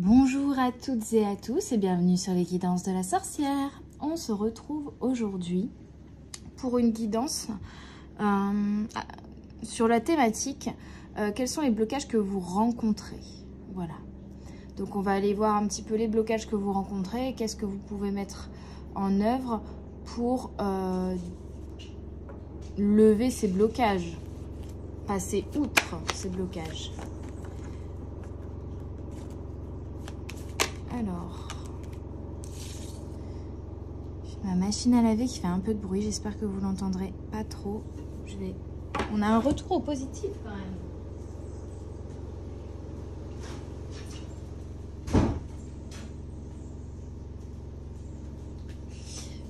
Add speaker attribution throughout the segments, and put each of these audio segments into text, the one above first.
Speaker 1: Bonjour à toutes et à tous et bienvenue sur les guidances de la sorcière. On se retrouve aujourd'hui pour une guidance sur la thématique quels sont les blocages que vous rencontrez. Voilà. Donc on va aller voir un petit peu les blocages que vous rencontrez et qu'est-ce que vous pouvez mettre en œuvre pour lever ces blocages, passer outre ces blocages. Alors, ma machine à laver qui fait un peu de bruit, j'espère que vous l'entendrez pas trop. On a un retour au positif quand même.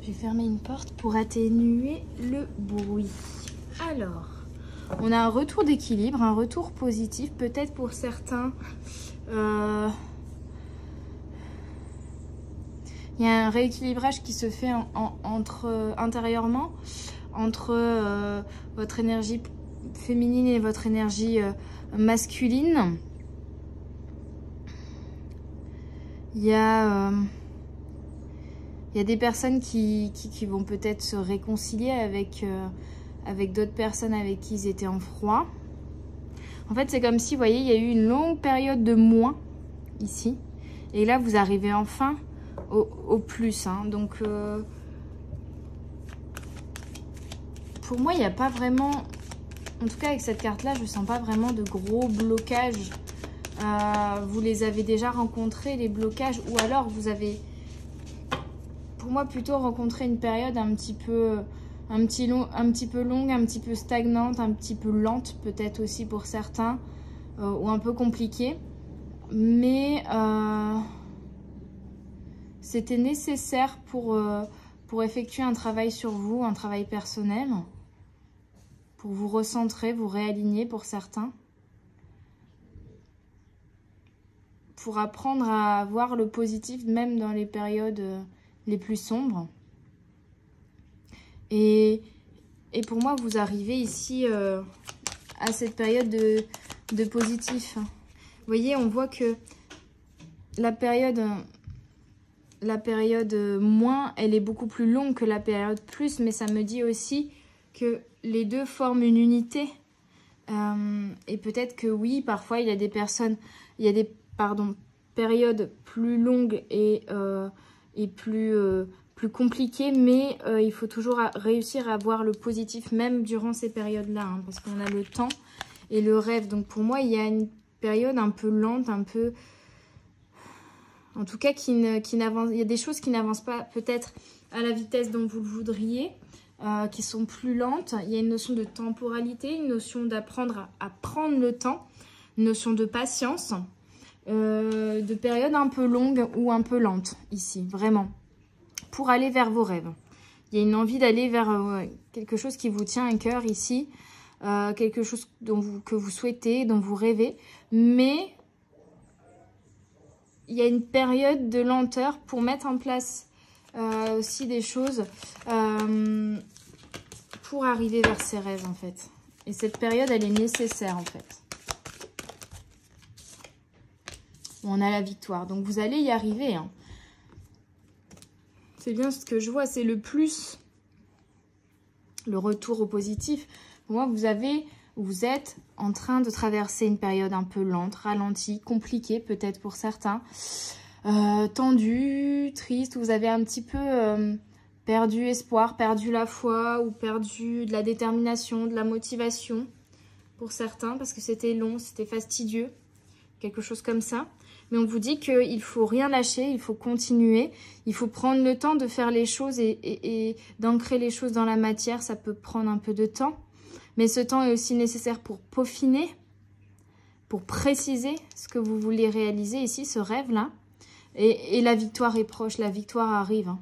Speaker 1: Je vais fermer une porte pour atténuer le bruit. Alors, on a un retour d'équilibre, un retour positif, peut-être pour certains. Il y a un rééquilibrage qui se fait intérieurement entre votre énergie féminine et votre énergie masculine. Il y a des personnes qui vont peut-être se réconcilier avec d'autres personnes avec qui ils étaient en froid. En fait, c'est comme si, vous voyez, il y a eu une longue période de moins ici. Et là, vous arrivez enfin au plus, hein. Donc pour moi il n'y a pas vraiment, en tout cas avec cette carte là je ne sens pas vraiment de gros blocages. Vous les avez déjà rencontrés, les blocages, ou alors vous avez pour moi plutôt rencontré une période un petit peu longue, un petit peu stagnante, un petit peu lente peut-être aussi pour certains, ou un peu compliquée, mais c'était nécessaire pour effectuer un travail sur vous, un travail personnel, pour vous recentrer, vous réaligner pour certains, pour apprendre à voir le positif même dans les périodes les plus sombres. Et pour moi, vous arrivez ici à cette période de positif. Vous voyez, on voit que la période moins, elle est beaucoup plus longue que la période plus, mais ça me dit aussi que les deux forment une unité. Et peut-être que oui, parfois il y a des personnes, il y a des périodes plus longues et plus compliquées, mais il faut toujours réussir à voir le positif même durant ces périodes-là, hein, parce qu'on a le temps et le rêve. Donc pour moi, il y a une période un peu lente, un peu... En tout cas, qui n'avance, il y a des choses qui n'avancent pas peut-être à la vitesse dont vous le voudriez, qui sont plus lentes. Il y a une notion de temporalité, une notion d'apprendre à prendre le temps, une notion de patience, de période un peu longue ou un peu lente ici, vraiment, pour aller vers vos rêves. Il y a une envie d'aller vers quelque chose qui vous tient à cœur ici, quelque chose que vous souhaitez, dont vous rêvez, mais... il y a une période de lenteur pour mettre en place aussi des choses pour arriver vers ses rêves, en fait. Et cette période, elle est nécessaire, en fait. On a la victoire. Donc, vous allez y arriver, hein. C'est bien ce que je vois. C'est le plus, le retour au positif. Pour moi, vous êtes en train de traverser une période un peu lente, ralentie, compliquée peut-être pour certains, tendue, triste. Vous avez un petit peu perdu espoir, perdu la foi ou perdu de la détermination, de la motivation pour certains parce que c'était long, c'était fastidieux, quelque chose comme ça. Mais on vous dit qu'il ne faut rien lâcher, il faut continuer, il faut prendre le temps de faire les choses et d'ancrer les choses dans la matière. Ça peut prendre un peu de temps. Mais ce temps est aussi nécessaire pour peaufiner, pour préciser ce que vous voulez réaliser ici, ce rêve-là. Et la victoire est proche, la victoire arrive, hein.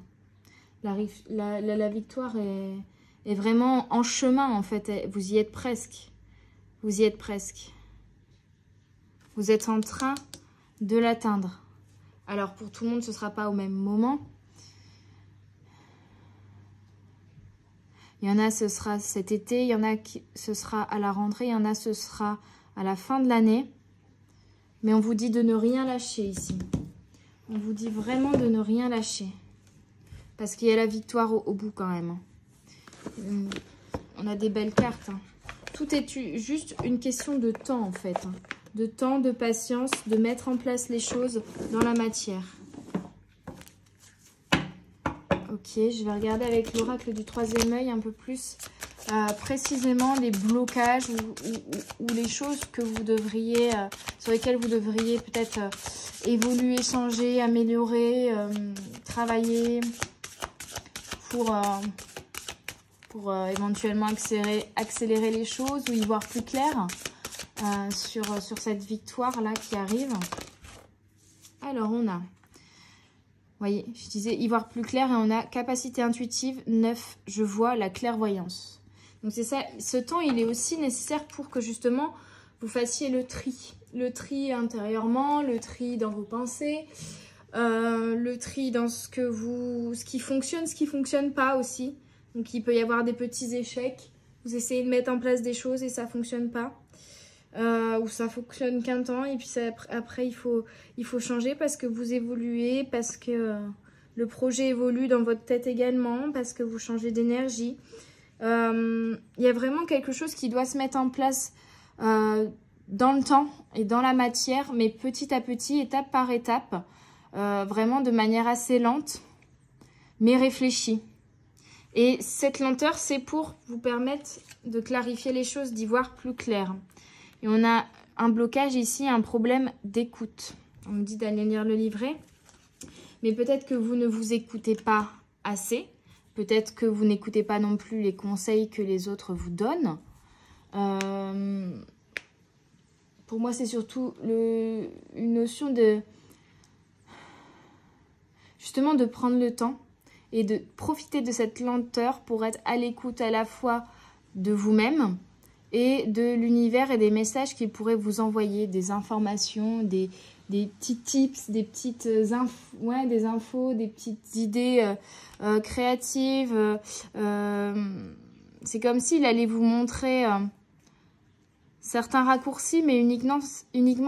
Speaker 1: La victoire est vraiment en chemin, en fait. Vous y êtes presque. Vous y êtes presque. Vous êtes en train de l'atteindre. Alors, pour tout le monde, ce ne sera pas au même moment. Il y en a, ce sera cet été, il y en a, ce sera à la rentrée, il y en a, ce sera à la fin de l'année. Mais on vous dit de ne rien lâcher ici. On vous dit vraiment de ne rien lâcher. Parce qu'il y a la victoire au bout quand même. On a des belles cartes. Hein. Tout est juste une question de temps en fait. Hein. De temps, de patience, de mettre en place les choses dans la matière. Ok, je vais regarder avec l'oracle du troisième œil un peu plus précisément les blocages ou les choses que vous devriez, sur lesquelles vous devriez peut-être évoluer, changer, améliorer, travailler pour éventuellement accélérer les choses ou y voir plus clair sur cette victoire-là qui arrive. Alors, on a... Vous voyez, je disais y voir plus clair et on a capacité intuitive, 9, je vois la clairvoyance. Donc c'est ça, ce temps il est aussi nécessaire pour que justement vous fassiez le tri. Le tri intérieurement, le tri dans vos pensées, le tri dans ce qui fonctionne pas aussi. Donc il peut y avoir des petits échecs, vous essayez de mettre en place des choses et ça fonctionne pas. Ou ça fonctionne qu'un temps et puis après il faut changer parce que vous évoluez, parce que le projet évolue dans votre tête également, parce que vous changez d'énergie. Il y a vraiment quelque chose qui doit se mettre en place dans le temps et dans la matière, mais petit à petit, étape par étape, vraiment de manière assez lente, mais réfléchie. Et cette lenteur, c'est pour vous permettre de clarifier les choses, d'y voir plus clair. Et on a un blocage ici, un problème d'écoute. On me dit d'aller lire le livret. Mais peut-être que vous ne vous écoutez pas assez. Peut-être que vous n'écoutez pas non plus les conseils que les autres vous donnent. Pour moi, c'est surtout une notion de... Justement, de prendre le temps et de profiter de cette lenteur pour être à l'écoute à la fois de vous-même et de l'univers et des messages qu'il pourrait vous envoyer, des informations, des petits tips, des petites des infos, des petites idées créatives. C'est comme s'il allait vous montrer certains raccourcis, mais uniquement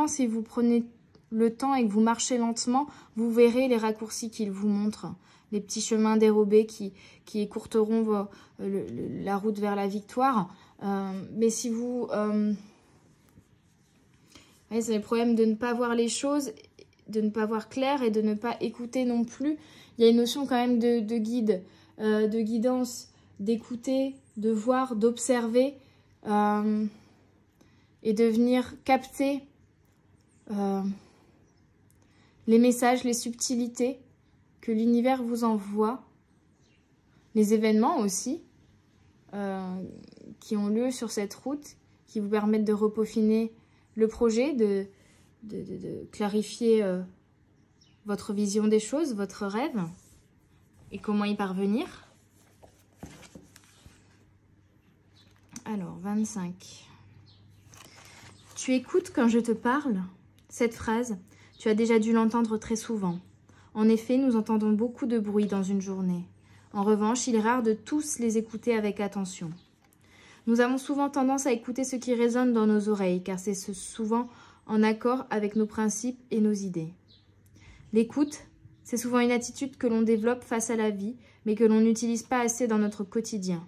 Speaker 1: si vous prenez le temps et que vous marchez lentement, vous verrez les raccourcis qu'il vous montre, les petits chemins dérobés qui écourteront la route vers la victoire. Mais si vous... c'est le problème de ne pas voir les choses, de ne pas voir clair et de ne pas écouter non plus. Il y a une notion quand même de guide, de guidance, d'écouter, de voir, d'observer et de venir capter les messages, les subtilités que l'univers vous envoie, les événements aussi qui ont lieu sur cette route, qui vous permettent de repeaufiner le projet, de clarifier votre vision des choses, votre rêve et comment y parvenir. Alors, 25. Tu écoutes quand je te parle? Cette phrase, tu as déjà dû l'entendre très souvent. En effet, nous entendons beaucoup de bruit dans une journée. En revanche, il est rare de tous les écouter avec attention. Nous avons souvent tendance à écouter ce qui résonne dans nos oreilles, car c'est souvent en accord avec nos principes et nos idées. L'écoute, c'est souvent une attitude que l'on développe face à la vie, mais que l'on n'utilise pas assez dans notre quotidien.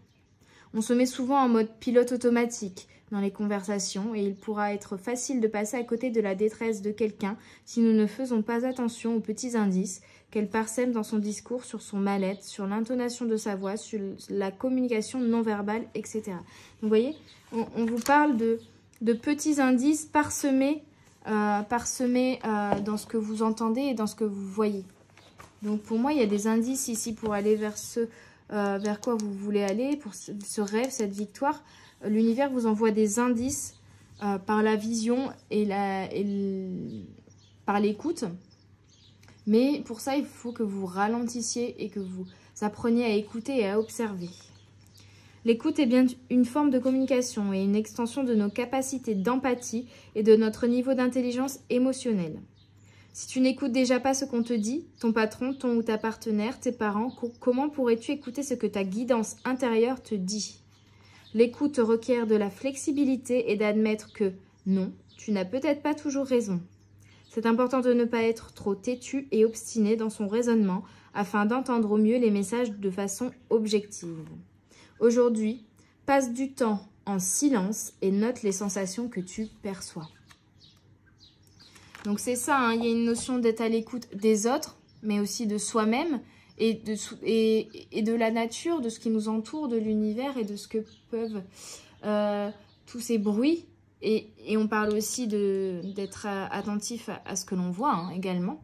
Speaker 1: On se met souvent en mode pilote automatique dans les conversations et il pourra être facile de passer à côté de la détresse de quelqu'un si nous ne faisons pas attention aux petits indices qu'elle parsème dans son discours sur son mal-être, sur l'intonation de sa voix, sur la communication non verbale, etc. Donc, vous voyez, on vous parle de petits indices parsemés dans ce que vous entendez et dans ce que vous voyez. Donc, pour moi, il y a des indices ici pour aller vers vers quoi vous voulez aller, pour ce rêve, cette victoire. L'univers vous envoie des indices par la vision et par l'écoute. Mais pour ça, il faut que vous ralentissiez et que vous appreniez à écouter et à observer. L'écoute est bien une forme de communication et une extension de nos capacités d'empathie et de notre niveau d'intelligence émotionnelle. Si tu n'écoutes déjà pas ce qu'on te dit, ton patron, ton ou ta partenaire, tes parents, comment pourrais-tu écouter ce que ta guidance intérieure te dit? L'écoute requiert de la flexibilité et d'admettre que non, tu n'as peut-être pas toujours raison. C'est important de ne pas être trop têtu et obstiné dans son raisonnement afin d'entendre au mieux les messages de façon objective. Aujourd'hui, passe du temps en silence et note les sensations que tu perçois. Donc c'est ça, hein, il y a une notion d'être à l'écoute des autres, mais aussi de soi-même et de la nature, de ce qui nous entoure, de l'univers et de ce que peuvent tous ces bruits. Et on parle aussi d'être attentif à ce que l'on voit, hein, également.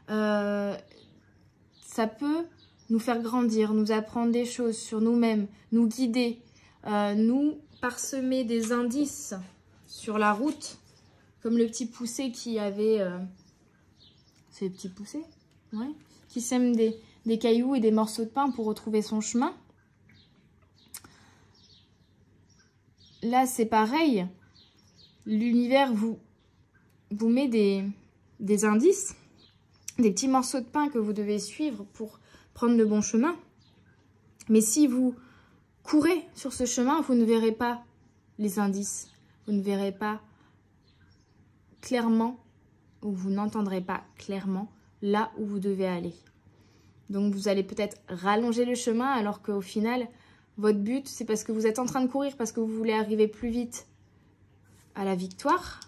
Speaker 1: Ça peut nous faire grandir, nous apprendre des choses sur nous-mêmes, nous guider, nous parsemer des indices sur la route, comme le petit poussé qui avait... c'est le petit poussé, ouais, qui sème des cailloux et des morceaux de pain pour retrouver son chemin. Là, c'est pareil. L'univers vous met des indices, des petits morceaux de pain que vous devez suivre pour prendre le bon chemin. Mais si vous courez sur ce chemin, vous ne verrez pas les indices. Vous ne verrez pas clairement, ou vous n'entendrez pas clairement là où vous devez aller. Donc vous allez peut-être rallonger le chemin alors qu'au final, votre but, c'est parce que vous êtes en train de courir, parce que vous voulez arriver plus vite à la victoire.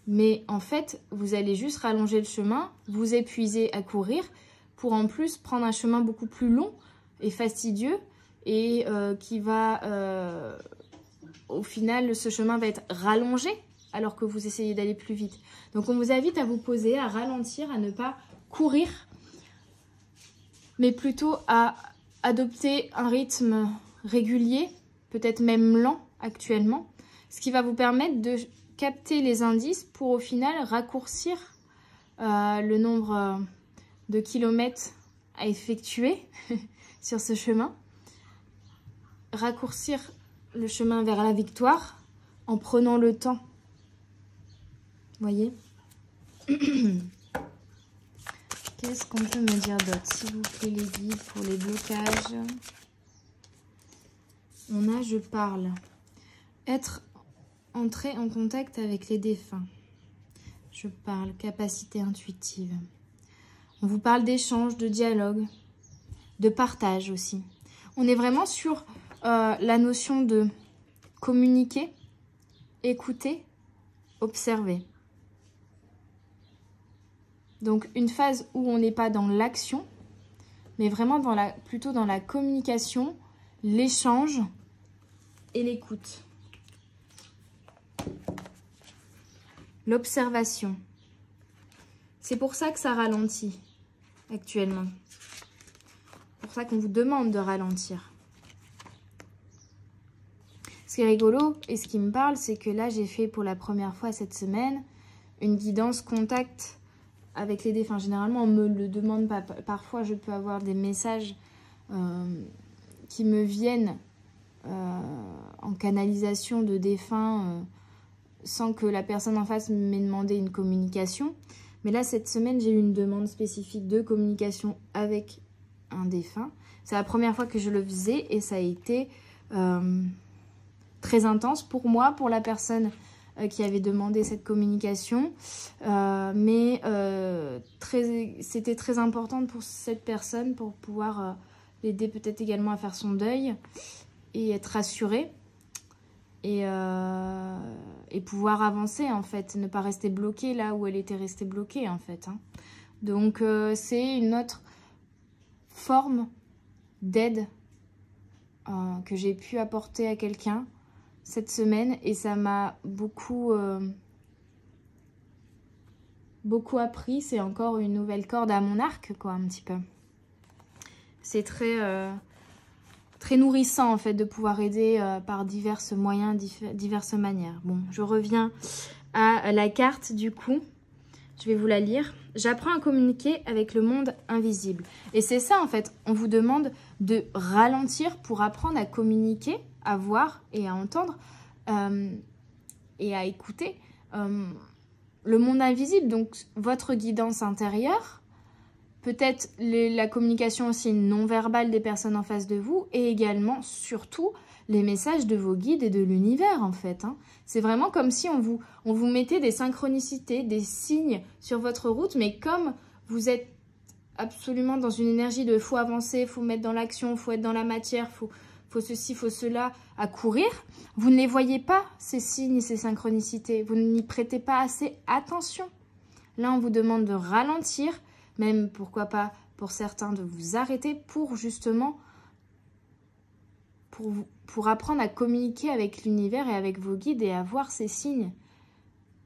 Speaker 1: Mais en fait, vous allez juste rallonger le chemin, vous épuiser à courir pour en plus prendre un chemin beaucoup plus long et fastidieux et qui va, au final, ce chemin va être rallongé alors que vous essayez d'aller plus vite. Donc on vous invite à vous poser, à ralentir, à ne pas courir, mais plutôt à adopter un rythme régulier, peut-être même lent actuellement, ce qui va vous permettre de capter les indices pour au final raccourcir le nombre de kilomètres à effectuer sur ce chemin, raccourcir le chemin vers la victoire en prenant le temps. Voyez. Qu'est-ce qu'on peut me dire d'autre, s'il vous plaît, les guides, pour les blocages? On a, je parle. Entrer en contact avec les défunts. Je parle, capacité intuitive. On vous parle d'échange, de dialogue, de partage aussi. On est vraiment sur la notion de communiquer, écouter, observer. Donc une phase où on n'est pas dans l'action, mais vraiment plutôt dans la communication, l'échange et l'écoute. L'observation. C'est pour ça que ça ralentit actuellement. C'est pour ça qu'on vous demande de ralentir. Ce qui est rigolo et ce qui me parle, c'est que là, j'ai fait pour la première fois cette semaine une guidance contact avec les défunts. Généralement, on me le demande pas. Parfois, je peux avoir des messages qui me viennent en canalisation de défunts sans que la personne en face m'ait demandé une communication. Mais là, cette semaine, j'ai eu une demande spécifique de communication avec un défunt. C'est la première fois que je le faisais et ça a été très intense pour moi, pour la personne qui avait demandé cette communication. Mais c'était très important pour cette personne pour pouvoir l'aider peut-être également à faire son deuil et être rassurée. Et pouvoir avancer en fait, ne pas rester bloquée là où elle était restée bloquée en fait. Hein. Donc c'est une autre forme d'aide que j'ai pu apporter à quelqu'un cette semaine et ça m'a beaucoup appris. C'est encore une nouvelle corde à mon arc quoi, un petit peu. C'est très nourrissant en fait de pouvoir aider par divers moyens, diverses manières. Bon, je reviens à la carte du coup. Je vais vous la lire. J'apprends à communiquer avec le monde invisible. Et c'est ça en fait. On vous demande de ralentir pour apprendre à communiquer, à voir et à entendre et à écouter le monde invisible. Donc votre guidance intérieure peut-être la communication aussi non verbale des personnes en face de vous et également, surtout, les messages de vos guides et de l'univers en fait. Hein. C'est vraiment comme si on vous mettait des synchronicités, des signes sur votre route, mais comme vous êtes absolument dans une énergie de faut avancer, faut mettre dans l'action, faut être dans la matière, faut ceci, faut cela, à courir, vous ne les voyez pas, ces signes, ces synchronicités, vous n'y prêtez pas assez attention. Là, on vous demande de ralentir, même pourquoi pas pour certains de vous arrêter pour justement pour apprendre à communiquer avec l'univers et avec vos guides et à voir ces signes,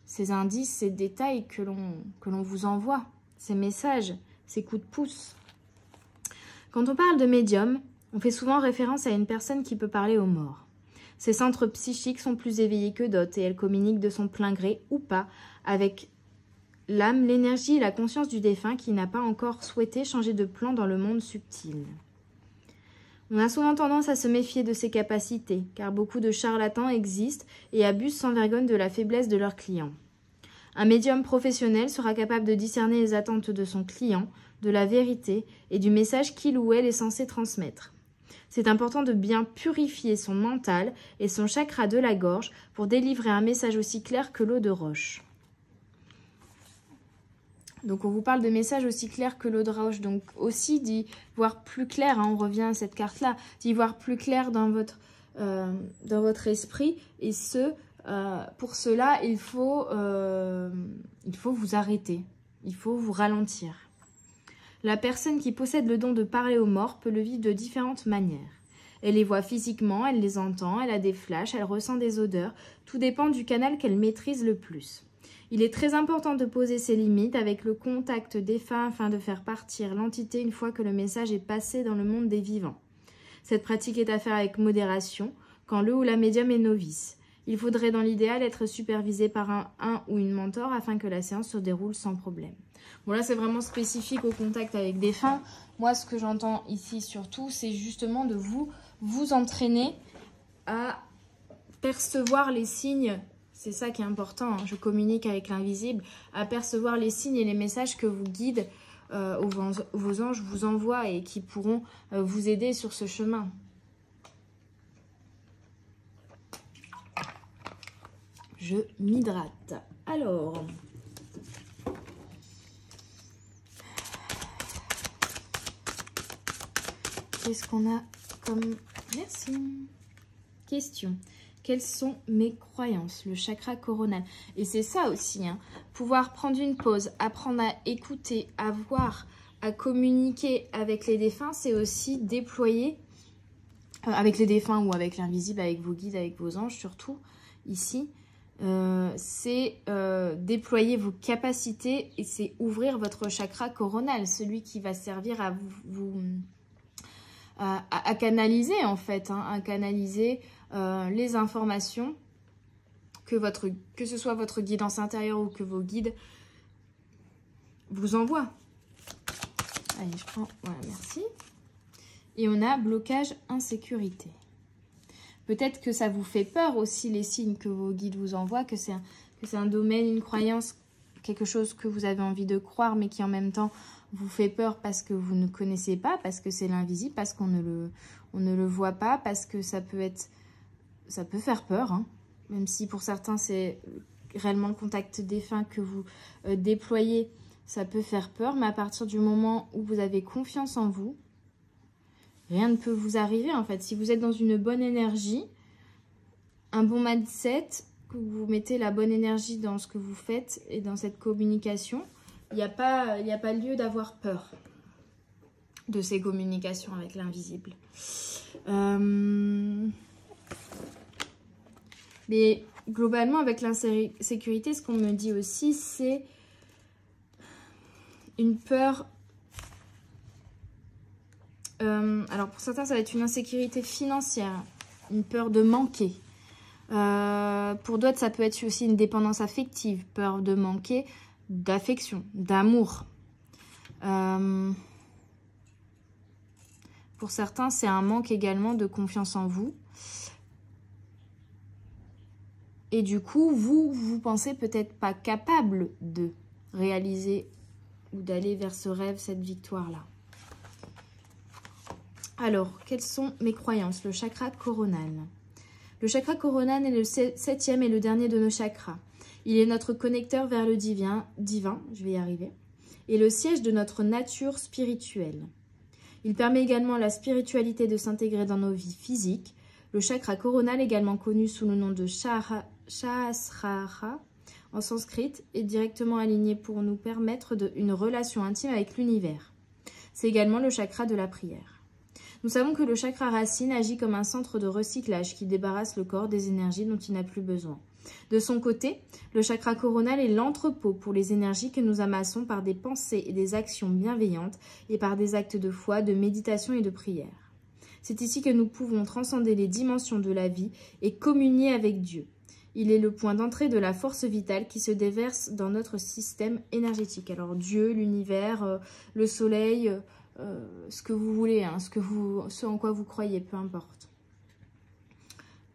Speaker 1: ces indices, ces détails que l'on vous envoie, ces messages, ces coups de pouce. Quand on parle de médium, on fait souvent référence à une personne qui peut parler aux morts. Ses centres psychiques sont plus éveillés que d'autres et elle communique de son plein gré ou pas avec l'âme, l'énergie et la conscience du défunt qui n'a pas encore souhaité changer de plan dans le monde subtil. On a souvent tendance à se méfier de ces capacités, car beaucoup de charlatans existent et abusent sans vergogne de la faiblesse de leurs clients. Un médium professionnel sera capable de discerner les attentes de son client, de la vérité et du message qu'il ou elle est censé transmettre. C'est important de bien purifier son mental et son chakra de la gorge pour délivrer un message aussi clair que l'eau de roche. Donc on vous parle de messages aussi clairs que l'eau de roche, donc aussi d'y voir plus clair, hein, on revient à cette carte-là, d'y voir plus clair dans votre esprit, et pour cela il faut vous arrêter, il faut vous ralentir. La personne qui possède le don de parler aux morts peut le vivre de différentes manières. Elle les voit physiquement, elle les entend, elle a des flashs, elle ressent des odeurs, tout dépend du canal qu'elle maîtrise le plus. Il est très important de poser ses limites avec le contact défunt afin de faire partir l'entité une fois que le message est passé dans le monde des vivants. Cette pratique est à faire avec modération quand le ou la médium est novice. Il faudrait dans l'idéal être supervisé par un ou une mentor afin que la séance se déroule sans problème. Bon là c'est vraiment spécifique au contact avec défunts. Moi ce que j'entends ici surtout c'est justement de vous entraîner à percevoir les signes. C'est ça qui est important, hein. Je communique avec l'invisible, à percevoir les signes et les messages que vos guides, vos anges vous envoient et qui pourront vous aider sur ce chemin. Je m'hydrate. Alors, qu'est-ce qu'on a comme... Merci. Question. Quelles sont mes croyances? Le chakra coronal. Et c'est ça aussi, hein. Pouvoir prendre une pause, apprendre à écouter, à voir, à communiquer avec les défunts, c'est aussi déployer, avec les défunts ou avec l'invisible, avec vos guides, avec vos anges surtout, ici, c'est déployer vos capacités et c'est ouvrir votre chakra coronal, celui qui va servir à à canaliser en fait, hein, à canaliser les informations que ce soit votre guidance intérieure ou que vos guides vous envoient. Allez, je prends, voilà, merci. Et on a blocage, insécurité. Peut-être que ça vous fait peur aussi les signes que vos guides vous envoient, que c'est un domaine, une croyance, quelque chose que vous avez envie de croire mais qui en même temps vous fait peur parce que vous ne connaissez pas, parce que c'est l'invisible, parce qu'on ne le voit pas, parce que ça peut faire peur, hein. Même si pour certains c'est réellement le contact défunt que vous déployez, ça peut faire peur, mais à partir du moment où vous avez confiance en vous, rien ne peut vous arriver en fait. Si vous êtes dans une bonne énergie, un bon mindset, que vous mettez la bonne énergie dans ce que vous faites et dans cette communication, il n'y a pas lieu d'avoir peur de ces communications avec l'invisible. Mais globalement, avec l'insécurité, ce qu'on me dit aussi, c'est une peur. Alors pour certains, ça va être une insécurité financière, une peur de manquer. Pour d'autres, ça peut être aussi une dépendance affective, peur de manquer d'affection, d'amour. Pour certains, c'est un manque également de confiance en vous. Et du coup, vous pensez peut-être pas capable de réaliser ou d'aller vers ce rêve, cette victoire-là. Alors, quelles sont mes croyances? Le chakra coronal. Le chakra coronal est le 7e et le dernier de nos chakras. Il est notre connecteur vers le divin, je vais y arriver, et le siège de notre nature spirituelle. Il permet également à la spiritualité de s'intégrer dans nos vies physiques. Le chakra coronal, également connu sous le nom de Sahasrara en sanskrit, est directement aligné pour nous permettre une relation intime avec l'univers. C'est également le chakra de la prière. Nous savons que le chakra racine agit comme un centre de recyclage qui débarrasse le corps des énergies dont il n'a plus besoin. De son côté, le chakra coronal est l'entrepôt pour les énergies que nous amassons par des pensées et des actions bienveillantes et par des actes de foi, de méditation et de prière. C'est ici que nous pouvons transcender les dimensions de la vie et communier avec Dieu. Il est le point d'entrée de la force vitale qui se déverse dans notre système énergétique. Alors Dieu, l'univers, le soleil, ce que vous voulez, hein, ce en quoi vous croyez, peu importe.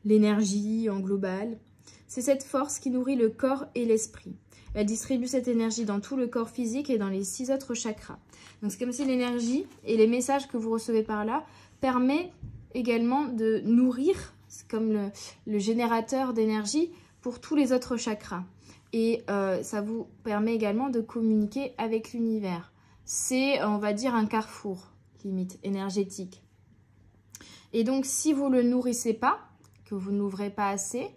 Speaker 1: L'énergie en global, c'est cette force qui nourrit le corps et l'esprit. Elle distribue cette énergie dans tout le corps physique et dans les 6 autres chakras. Donc c'est comme si l'énergie et les messages que vous recevez par là permet également de nourrir, c'est comme le générateur d'énergie pour tous les autres chakras. Et ça vous permet également de communiquer avec l'univers. C'est, on va dire, un carrefour, limite, énergétique. Et donc, si vous ne le nourrissez pas, que vous n'ouvrez pas assez,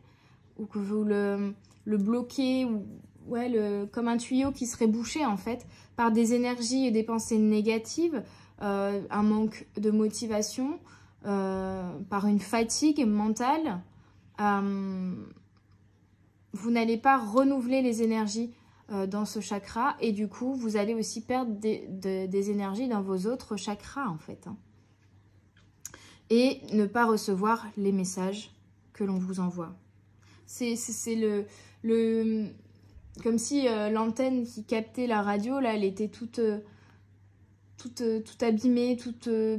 Speaker 1: ou que vous le bloquez, ou, ouais, comme un tuyau qui serait bouché, en fait, par des énergies et des pensées négatives, un manque de motivation, par une fatigue mentale, vous n'allez pas renouveler les énergies dans ce chakra et du coup, vous allez aussi perdre des énergies dans vos autres chakras, en fait. Hein. Et ne pas recevoir les messages que l'on vous envoie. C'est comme si l'antenne qui captait la radio, là, elle était toute abîmée,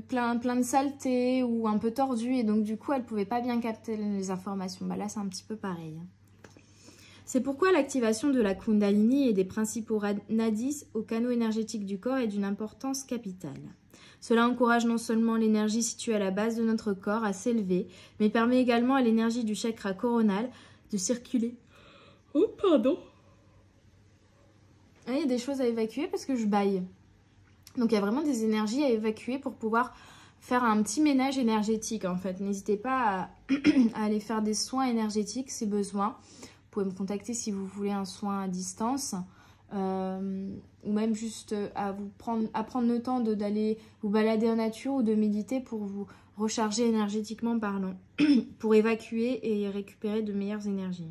Speaker 1: plein de saleté ou un peu tordue. Et donc, du coup, elle ne pouvait pas bien capter les informations. Bah, là, c'est un petit peu pareil. C'est pourquoi l'activation de la Kundalini et des principaux nadis au canaux énergétique du corps est d'une importance capitale. Cela encourage non seulement l'énergie située à la base de notre corps à s'élever, mais permet également à l'énergie du chakra coronal de circuler. Oh, pardon. Ah, il y a des choses à évacuer parce que je baille. Donc, il y a vraiment des énergies à évacuer pour pouvoir faire un petit ménage énergétique, en fait. N'hésitez pas à aller faire des soins énergétiques si besoin. Vous pouvez me contacter si vous voulez un soin à distance ou même juste à prendre le temps d'aller vous balader en nature ou de méditer pour vous recharger énergétiquement parlant, pour évacuer et récupérer de meilleures énergies.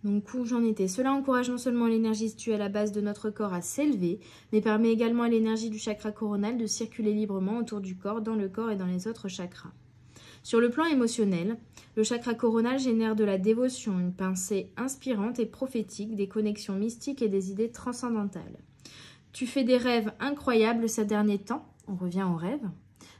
Speaker 1: Donc où j'en étais. Cela encourage non seulement l'énergie située à la base de notre corps à s'élever, mais permet également à l'énergie du chakra coronal de circuler librement autour du corps, dans le corps et dans les autres chakras. Sur le plan émotionnel, le chakra coronal génère de la dévotion, une pensée inspirante et prophétique, des connexions mystiques et des idées transcendantales. Tu fais des rêves incroyables ces derniers temps, on revient aux rêves.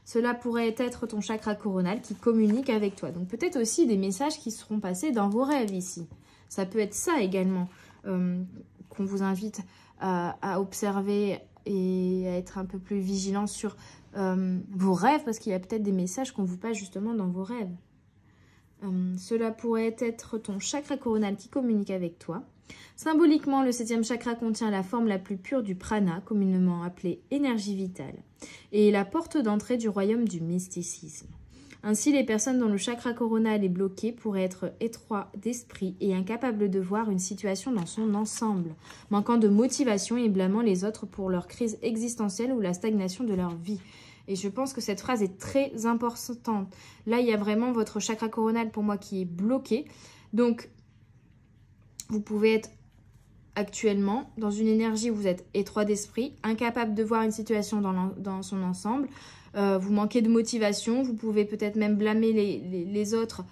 Speaker 1: Cela pourrait être ton chakra coronal qui communique avec toi. Donc peut-être aussi des messages qui seront passés dans vos rêves ici. Ça peut être ça également qu'on vous invite à observer et à être un peu plus vigilant sur vos rêves, parce qu'il y a peut-être des messages qu'on vous passe justement dans vos rêves. Cela pourrait être ton chakra coronal qui communique avec toi. Symboliquement, le 7e chakra contient la forme la plus pure du prana, communément appelée énergie vitale, et est la porte d'entrée du royaume du mysticisme. Ainsi, les personnes dont le chakra coronal est bloqué pourraient être étroits d'esprit et incapables de voir une situation dans son ensemble, manquant de motivation et blâmant les autres pour leur crise existentielle ou la stagnation de leur vie. Et je pense que cette phrase est très importante. Là, il y a vraiment votre chakra coronal pour moi qui est bloqué. Donc, vous pouvez être actuellement dans une énergie où vous êtes étroit d'esprit, incapable de voir une situation dans son ensemble. Vous manquez de motivation. Vous pouvez peut-être même blâmer les autres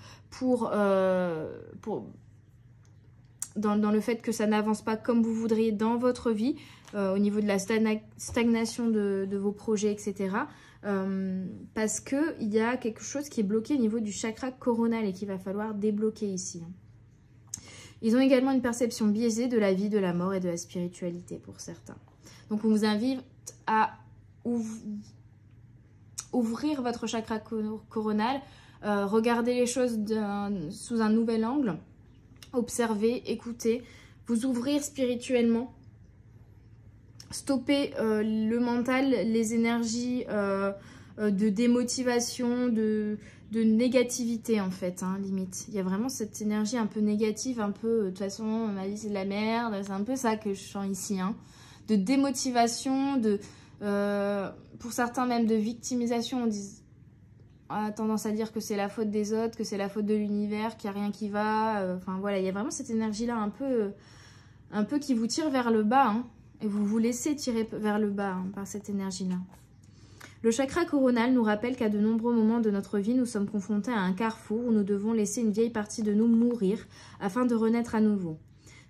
Speaker 1: dans le fait que ça n'avance pas comme vous voudriez dans votre vie, au niveau de la stagnation de vos projets, etc. Parce qu'il y a quelque chose qui est bloqué au niveau du chakra coronal et qu'il va falloir débloquer ici. Ils ont également une perception biaisée de la vie, de la mort et de la spiritualité pour certains. Donc on vous invite à ouvrir votre chakra coronal, regarder les choses sous un nouvel angle, observer, écouter, vous ouvrir spirituellement, stopper le mental, les énergies de démotivation, de négativité en fait, hein, limite. Il y a vraiment cette énergie un peu négative, un peu, de toute façon, ma vie c'est de la merde, c'est un peu ça que je sens ici, hein. De démotivation, pour certains même de victimisation, on a tendance à dire que c'est la faute des autres, que c'est la faute de l'univers, qu'il n'y a rien qui va. Enfin voilà, il y a vraiment cette énergie-là un peu qui vous tire vers le bas, hein, et vous vous laissez tirer vers le bas, hein, par cette énergie-là. Le chakra coronal nous rappelle qu'à de nombreux moments de notre vie, nous sommes confrontés à un carrefour où nous devons laisser une vieille partie de nous mourir afin de renaître à nouveau.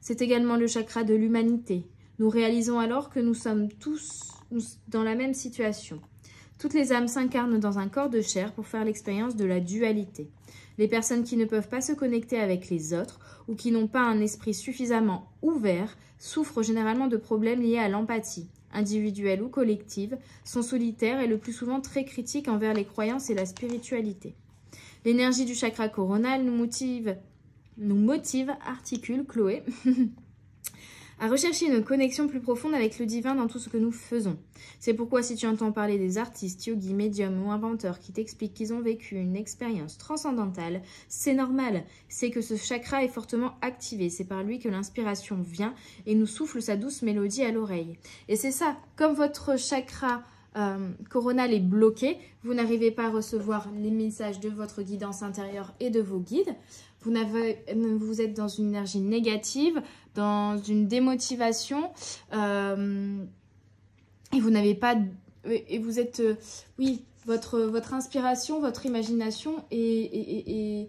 Speaker 1: C'est également le chakra de l'humanité. Nous réalisons alors que nous sommes tous dans la même situation. Toutes les âmes s'incarnent dans un corps de chair pour faire l'expérience de la dualité. Les personnes qui ne peuvent pas se connecter avec les autres ou qui n'ont pas un esprit suffisamment ouvert souffrent généralement de problèmes liés à l'empathie, individuelle ou collective, sont solitaires et le plus souvent très critiques envers les croyances et la spiritualité. L'énergie du chakra coronal nous motive, articule Chloé, à rechercher une connexion plus profonde avec le divin dans tout ce que nous faisons. C'est pourquoi si tu entends parler des artistes, yogis, médiums ou inventeurs qui t'expliquent qu'ils ont vécu une expérience transcendantale, c'est normal. C'est que ce chakra est fortement activé. C'est par lui que l'inspiration vient et nous souffle sa douce mélodie à l'oreille. Et c'est ça, comme votre chakra coronal est bloqué, vous n'arrivez pas à recevoir les messages de votre guidance intérieure et de vos guides. Vous êtes dans une énergie négative, dans une démotivation, et vous n'avez pas... Et vous êtes... oui, votre inspiration, votre imagination est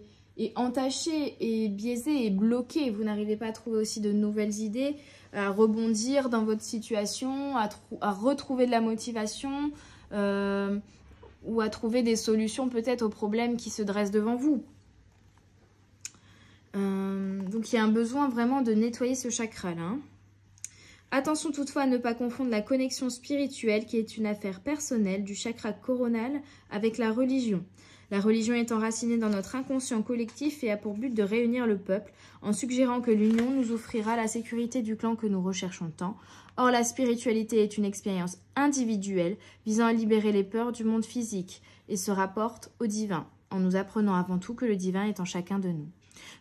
Speaker 1: entachée, et biaisée, et bloquée. Vous n'arrivez pas à trouver aussi de nouvelles idées, à rebondir dans votre situation, à retrouver de la motivation, ou à trouver des solutions peut-être aux problèmes qui se dressent devant vous. Donc il y a un besoin vraiment de nettoyer ce chakra-là. Hein. Attention toutefois à ne pas confondre la connexion spirituelle, qui est une affaire personnelle du chakra coronal, avec la religion. La religion est enracinée dans notre inconscient collectif et a pour but de réunir le peuple, en suggérant que l'union nous offrira la sécurité du clan que nous recherchons tant. Or, la spiritualité est une expérience individuelle visant à libérer les peurs du monde physique et se rapporte au divin, en nous apprenant avant tout que le divin est en chacun de nous.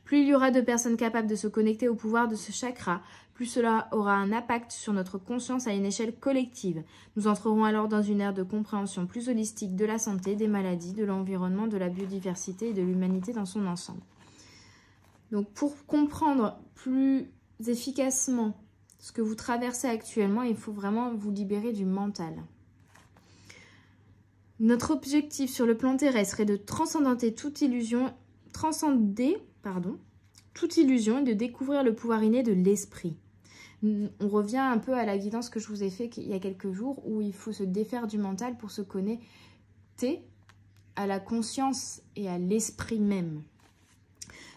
Speaker 1: Plus il y aura de personnes capables de se connecter au pouvoir de ce chakra, plus cela aura un impact sur notre conscience à une échelle collective. Nous entrerons alors dans une ère de compréhension plus holistique de la santé, des maladies, de l'environnement, de la biodiversité et de l'humanité dans son ensemble. Donc pour comprendre plus efficacement ce que vous traversez actuellement, il faut vraiment vous libérer du mental. Notre objectif sur le plan terrestre est de transcender toute illusion et de découvrir le pouvoir inné de l'esprit. On revient un peu à la guidance que je vous ai fait il y a quelques jours, où il faut se défaire du mental pour se connecter à la conscience et à l'esprit même.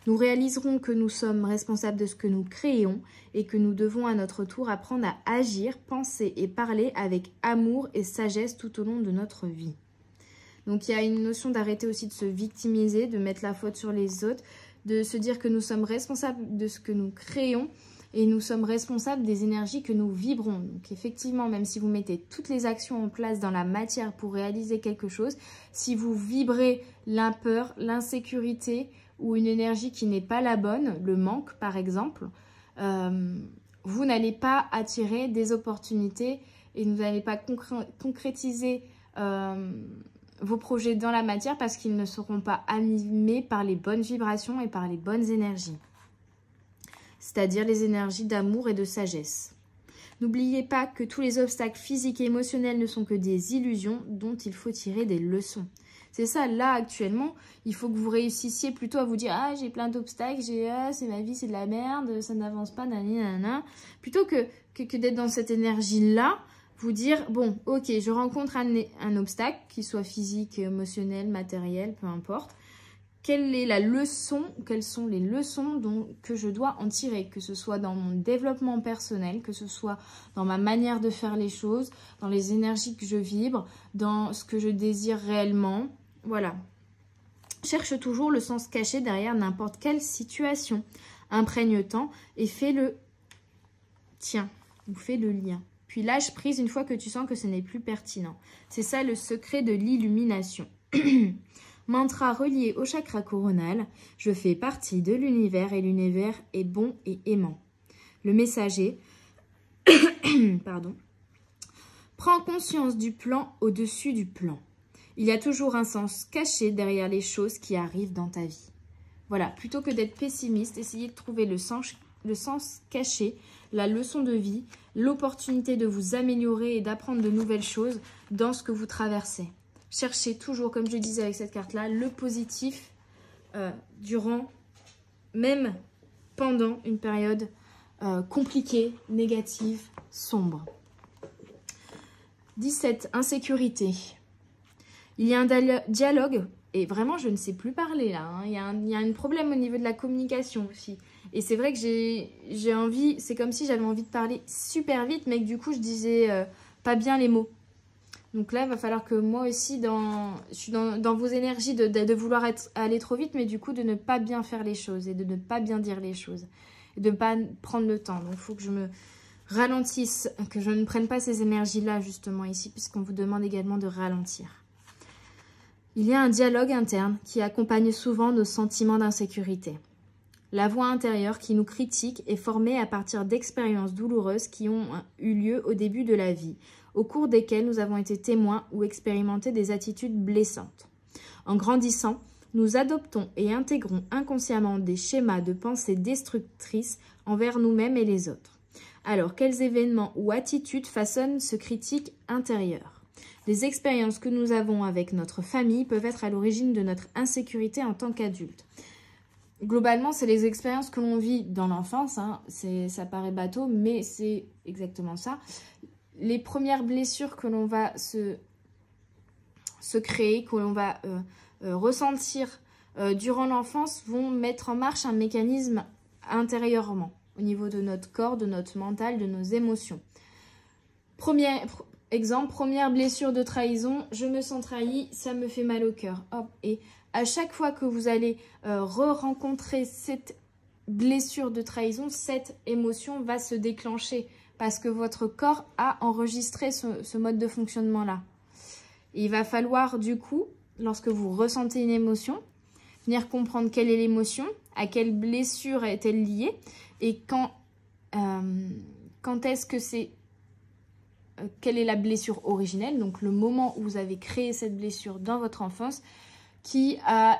Speaker 1: Nous réaliserons que nous sommes responsables de ce que nous créons et que nous devons à notre tour apprendre à agir, penser et parler avec amour et sagesse tout au long de notre vie. Donc il y a une notion d'arrêter aussi de se victimiser, de mettre la faute sur les autres, de se dire que nous sommes responsables de ce que nous créons et nous sommes responsables des énergies que nous vibrons. Donc effectivement, même si vous mettez toutes les actions en place dans la matière pour réaliser quelque chose, si vous vibrez la peur, l'insécurité ou une énergie qui n'est pas la bonne, le manque par exemple, vous n'allez pas attirer des opportunités et vous n'allez pas concrétiser vos projets dans la matière parce qu'ils ne seront pas animés par les bonnes vibrations et par les bonnes énergies. C'est-à-dire les énergies d'amour et de sagesse. N'oubliez pas que tous les obstacles physiques et émotionnels ne sont que des illusions dont il faut tirer des leçons. C'est ça, là, actuellement, il faut que vous réussissiez plutôt à vous dire « Ah, j'ai plein d'obstacles, c'est ma vie, c'est de la merde, ça n'avance pas, nanana. » Plutôt que d'être dans cette énergie-là, vous dire « Bon, ok, je rencontre un obstacle, qu'il soit physique, émotionnel, matériel, peu importe. quelle est la leçon, quelles sont les leçons que je dois en tirer, que ce soit dans mon développement personnel, que ce soit dans ma manière de faire les choses, dans les énergies que je vibre, dans ce que je désire réellement. Voilà. Cherche toujours le sens caché derrière n'importe quelle situation. Imprègne-t'en et fais le tien ou fais le lien. Puis lâche prise une fois que tu sens que ce n'est plus pertinent. C'est ça le secret de l'illumination. Mantra relié au chakra coronal. Je fais partie de l'univers et l'univers est bon et aimant. Le messager, pardon, prends conscience du plan au-dessus du plan. Il y a toujours un sens caché derrière les choses qui arrivent dans ta vie. Voilà, plutôt que d'être pessimiste, essayez de trouver le sens caché, la leçon de vie, l'opportunité de vous améliorer et d'apprendre de nouvelles choses dans ce que vous traversez. Cherchez toujours, comme je disais avec cette carte-là, le positif durant, même pendant une période compliquée, négative, sombre. 17. Insécurité. Il y a un dialogue, et vraiment je ne sais plus parler là, hein. Il y a un problème au niveau de la communication aussi. Et c'est vrai que j'ai envie, c'est comme si j'avais envie de parler super vite, mais que du coup je disais pas bien les mots. Donc là, il va falloir que moi aussi, je suis dans vos énergies de vouloir aller trop vite, mais du coup de ne pas bien faire les choses et de ne pas bien dire les choses. Et de ne pas prendre le temps. Donc il faut que je me ralentisse, que je ne prenne pas ces énergies-là justement ici, puisqu'on vous demande également de ralentir. Il y a un dialogue interne qui accompagne souvent nos sentiments d'insécurité. La voix intérieure qui nous critique est formée à partir d'expériences douloureuses qui ont eu lieu au début de la vie, au cours desquelles nous avons été témoins ou expérimenté des attitudes blessantes. En grandissant, nous adoptons et intégrons inconsciemment des schémas de pensée destructrices envers nous-mêmes et les autres. Alors, quels événements ou attitudes façonnent ce critique intérieur ? Les expériences que nous avons avec notre famille peuvent être à l'origine de notre insécurité en tant qu'adulte. Globalement, c'est les expériences que l'on vit dans l'enfance, hein. Ça paraît bateau, mais c'est exactement ça. Les premières blessures que l'on va se créer, que l'on va ressentir durant l'enfance vont mettre en marche un mécanisme intérieurement, au niveau de notre corps, de notre mental, de nos émotions. Exemple, première blessure de trahison, je me sens trahi, ça me fait mal au cœur. Hop, et à chaque fois que vous allez re-rencontrer cette blessure de trahison, cette émotion va se déclencher parce que votre corps a enregistré ce mode de fonctionnement-là. Il va falloir du coup, lorsque vous ressentez une émotion, venir comprendre quelle est l'émotion, à quelle blessure est-elle liée et quand est-ce que c'est... quelle est la blessure originelle, donc le moment où vous avez créé cette blessure dans votre enfance, qui a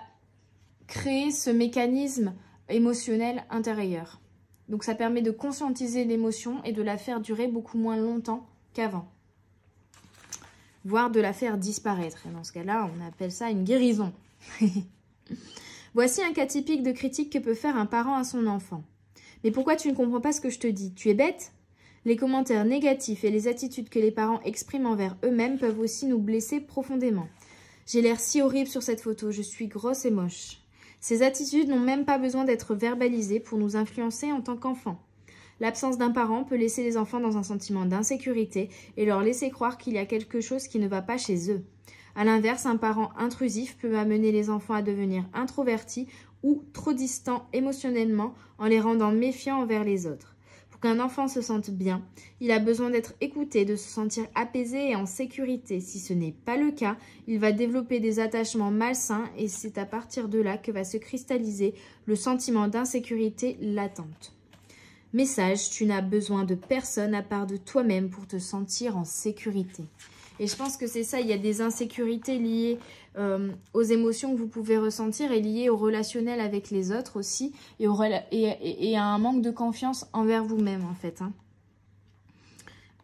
Speaker 1: créé ce mécanisme émotionnel intérieur. Donc ça permet de conscientiser l'émotion et de la faire durer beaucoup moins longtemps qu'avant. Voire de la faire disparaître. Et dans ce cas-là, on appelle ça une guérison. Voici un cas typique de critique que peut faire un parent à son enfant. Mais pourquoi tu ne comprends pas ce que je te dis? Tu es bête? Les commentaires négatifs et les attitudes que les parents expriment envers eux-mêmes peuvent aussi nous blesser profondément. J'ai l'air si horrible sur cette photo, je suis grosse et moche. Ces attitudes n'ont même pas besoin d'être verbalisées pour nous influencer en tant qu'enfants. L'absence d'un parent peut laisser les enfants dans un sentiment d'insécurité et leur laisser croire qu'il y a quelque chose qui ne va pas chez eux. A l'inverse, un parent intrusif peut amener les enfants à devenir introvertis ou trop distants émotionnellement en les rendant méfiants envers les autres. Pour qu'un enfant se sente bien, il a besoin d'être écouté, de se sentir apaisé et en sécurité. Si ce n'est pas le cas, il va développer des attachements malsains et c'est à partir de là que va se cristalliser le sentiment d'insécurité latente. Message, tu n'as besoin de personne à part de toi-même pour te sentir en sécurité. Et je pense que c'est ça, il y a des insécurités liées aux émotions que vous pouvez ressentir et liées au relationnel avec les autres aussi et à un manque de confiance envers vous-même en fait.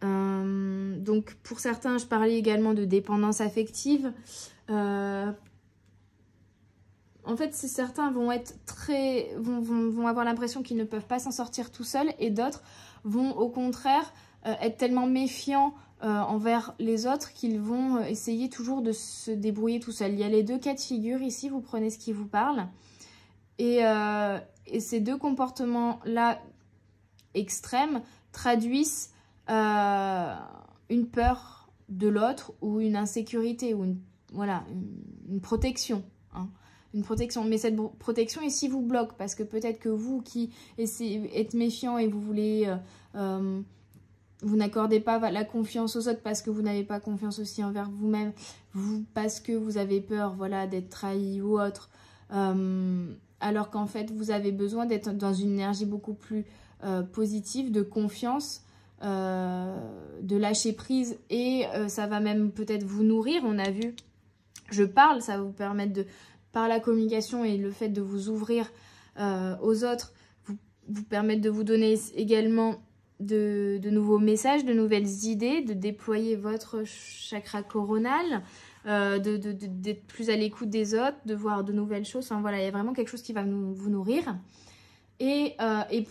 Speaker 1: Donc pour certains, je parlais également de dépendance affective. En fait, certains vont être vont avoir l'impression qu'ils ne peuvent pas s'en sortir tout seuls et d'autres vont au contraire être tellement méfiants envers les autres qu'ils vont essayer toujours de se débrouiller tout seuls. Il y a les deux cas de figure ici, vous prenez ce qui vous parle. Et ces deux comportements-là extrêmes traduisent une peur de l'autre ou une insécurité ou une protection. Hein. Une protection. Mais cette protection ici vous bloque parce que peut-être que vous qui êtes méfiant et vous voulez... vous n'accordez pas la confiance aux autres parce que vous n'avez pas confiance aussi envers vous-même, parce que vous avez peur d'être trahi ou autre, alors qu'en fait vous avez besoin d'être dans une énergie beaucoup plus positive, de confiance, de lâcher prise, et ça va même peut-être vous nourrir. On a vu, ça va vous permettre par la communication et le fait de vous ouvrir aux autres, vous permettre de vous donner également de nouveaux messages, de nouvelles idées, de déployer votre chakra coronal, d'être plus à l'écoute des autres, de voir de nouvelles choses. Enfin, voilà, il y a vraiment quelque chose qui va vous nourrir. Et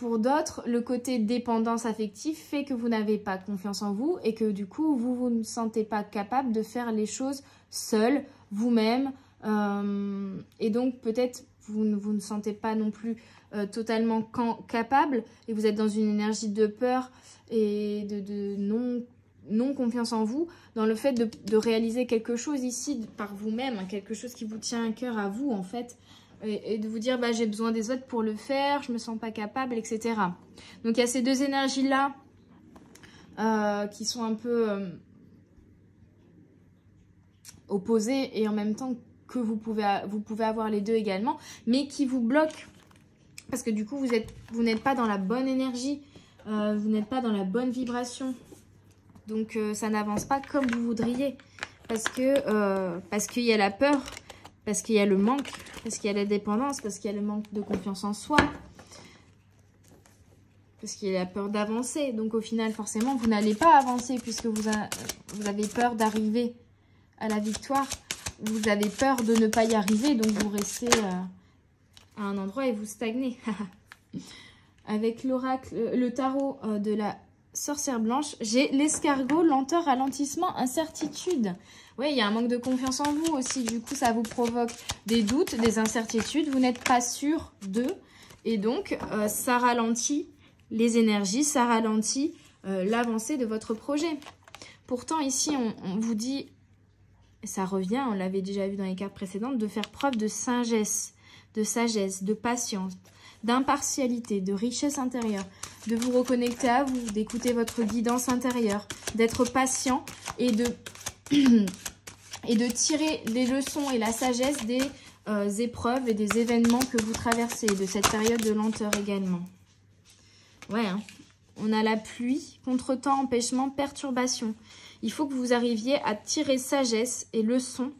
Speaker 1: pour d'autres, le côté dépendance affective fait que vous n'avez pas confiance en vous et que du coup, vous ne sentez pas capable de faire les choses seul, vous-même. Et donc, peut-être, vous ne sentez pas non plus totalement capable et vous êtes dans une énergie de peur et de non confiance en vous, dans le fait de réaliser quelque chose ici par vous-même, hein, quelque chose qui vous tient à cœur à vous en fait, et de vous dire j'ai besoin des autres pour le faire, je me sens pas capable, etc. Donc il y a ces deux énergies là qui sont un peu opposées et en même temps que vous pouvez avoir les deux également, mais qui vous bloquent parce que du coup vous n'êtes pas dans la bonne énergie, vous n'êtes pas dans la bonne vibration, donc ça n'avance pas comme vous voudriez, parce qu'il y a la peur, parce qu'il y a le manque, parce qu'il y a la dépendance, parce qu'il y a le manque de confiance en soi, parce qu'il y a la peur d'avancer. Donc au final forcément vous n'allez pas avancer puisque vous avez peur d'arriver à la victoire, vous avez peur de ne pas y arriver, donc vous restez à un endroit et vous stagnez. Avec l'oracle, le tarot de la sorcière blanche, j'ai l'escargot, lenteur, ralentissement, incertitude. Oui, il y a un manque de confiance en vous aussi. Du coup, ça vous provoque des doutes, des incertitudes. Vous n'êtes pas sûr d'eux. Et donc, ça ralentit les énergies, ça ralentit l'avancée de votre projet. Pourtant, ici, on vous dit, ça revient, on l'avait déjà vu dans les cartes précédentes, de faire preuve de sagesse, de patience, d'impartialité, de richesse intérieure, de vous reconnecter à vous, d'écouter votre guidance intérieure, d'être patient et de tirer les leçons et la sagesse des épreuves et des événements que vous traversez, de cette période de lenteur également. Ouais, hein. On a la pluie, contretemps, empêchement, perturbation. Il faut que vous arriviez à tirer sagesse et leçons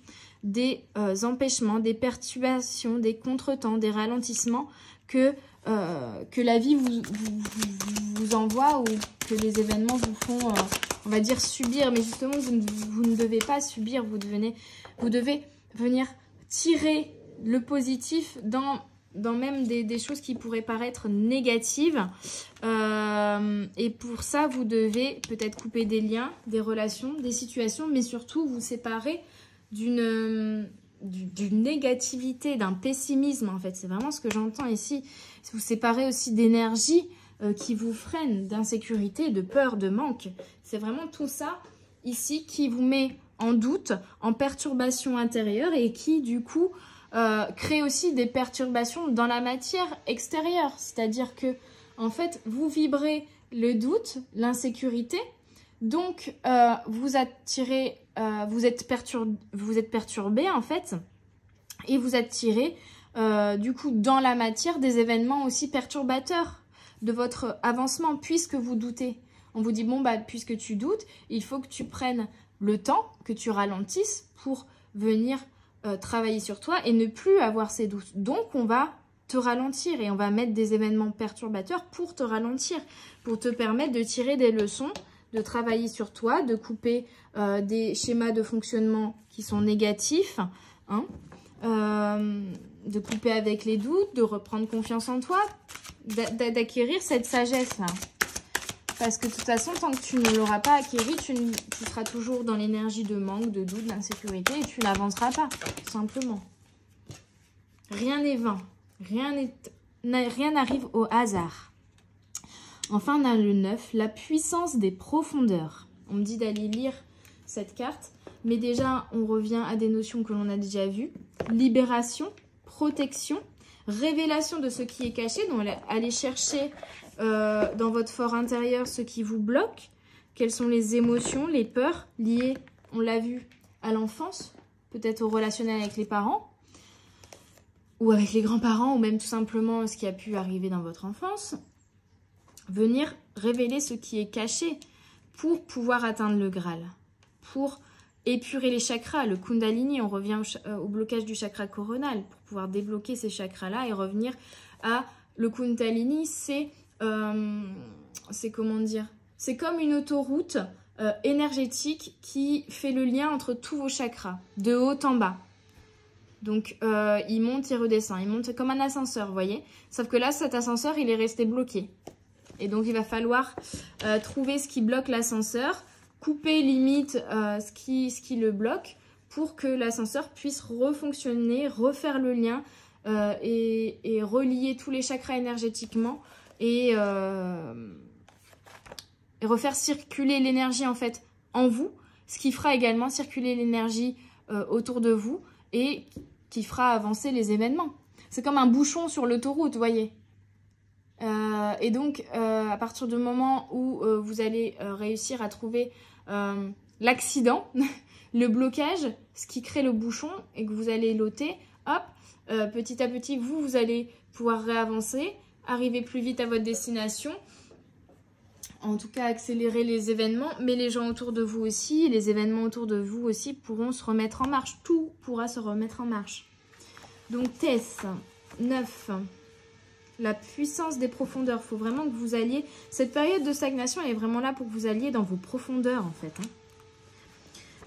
Speaker 1: des empêchements, des perturbations, des contretemps, des ralentissements que la vie vous envoie ou que les événements vous font, on va dire, subir. Mais justement, vous ne devez pas subir, vous devez venir tirer le positif dans même des choses qui pourraient paraître négatives. Et pour ça, vous devez peut-être couper des liens, des relations, des situations, mais surtout vous séparer d'une négativité, d'un pessimisme en fait. C'est vraiment ce que j'entends ici. Vous séparez aussi d'énergie qui vous freine, d'insécurité, de peur, de manque. C'est vraiment tout ça ici qui vous met en doute, en perturbation intérieure et qui du coup crée aussi des perturbations dans la matière extérieure. C'est-à-dire que en fait vous vibrez le doute, l'insécurité, donc vous attirez, vous êtes perturbé en fait, et vous attirez du coup dans la matière des événements aussi perturbateurs de votre avancement puisque vous doutez. On vous dit bon puisque tu doutes, il faut que tu prennes le temps, que tu ralentisses pour venir travailler sur toi et ne plus avoir ces doutes. Donc on va te ralentir et on va mettre des événements perturbateurs pour te ralentir, pour te permettre de tirer des leçons, de travailler sur toi, de couper des schémas de fonctionnement qui sont négatifs, hein, de couper avec les doutes, de reprendre confiance en toi, d'acquérir cette sagesse-là. Parce que de toute façon, tant que tu ne l'auras pas acquéri, tu seras toujours dans l'énergie de manque, de doute, d'insécurité et tu n'avanceras pas, tout simplement. Rien n'est vain. Rien n'arrive au hasard. Enfin, on a le 9, la puissance des profondeurs. On me dit d'aller lire cette carte. Mais déjà, on revient à des notions que l'on a déjà vues. Libération, protection, révélation de ce qui est caché. Donc, allez chercher dans votre fort intérieur ce qui vous bloque. Quelles sont les émotions, les peurs liées, on l'a vu, à l'enfance. Peut-être au relationnel avec les parents. Ou avec les grands-parents. Ou même tout simplement ce qui a pu arriver dans votre enfance. Venir révéler ce qui est caché pour pouvoir atteindre le Graal. Pour épurer les chakras, le Kundalini, on revient au blocage du chakra coronal pour pouvoir débloquer ces chakras-là et revenir à le Kundalini, c'est comment dire, c'est comme une autoroute énergétique qui fait le lien entre tous vos chakras, de haut en bas. Donc, il monte, il redescend, il monte comme un ascenseur, vous voyez. Sauf que là, cet ascenseur, il est resté bloqué. Et donc, il va falloir trouver ce qui bloque l'ascenseur, couper limite ce qui le bloque pour que l'ascenseur puisse refonctionner, refaire le lien et relier tous les chakras énergétiquement et refaire circuler l'énergie en fait en vous, ce qui fera également circuler l'énergie autour de vous et qui fera avancer les événements. C'est comme un bouchon sur l'autoroute, vous voyez. Et donc, à partir du moment où vous allez réussir à trouver l'accident, le blocage, ce qui crée le bouchon et que vous allez l'ôter, hop, petit à petit, vous allez pouvoir réavancer, arriver plus vite à votre destination, en tout cas accélérer les événements, mais les gens autour de vous aussi, les événements autour de vous aussi pourront se remettre en marche. Tout pourra se remettre en marche. Donc, Tess, 9. La puissance des profondeurs. Il faut vraiment que vous alliez... Cette période de stagnation, elle est vraiment là pour que vous alliez dans vos profondeurs, en fait.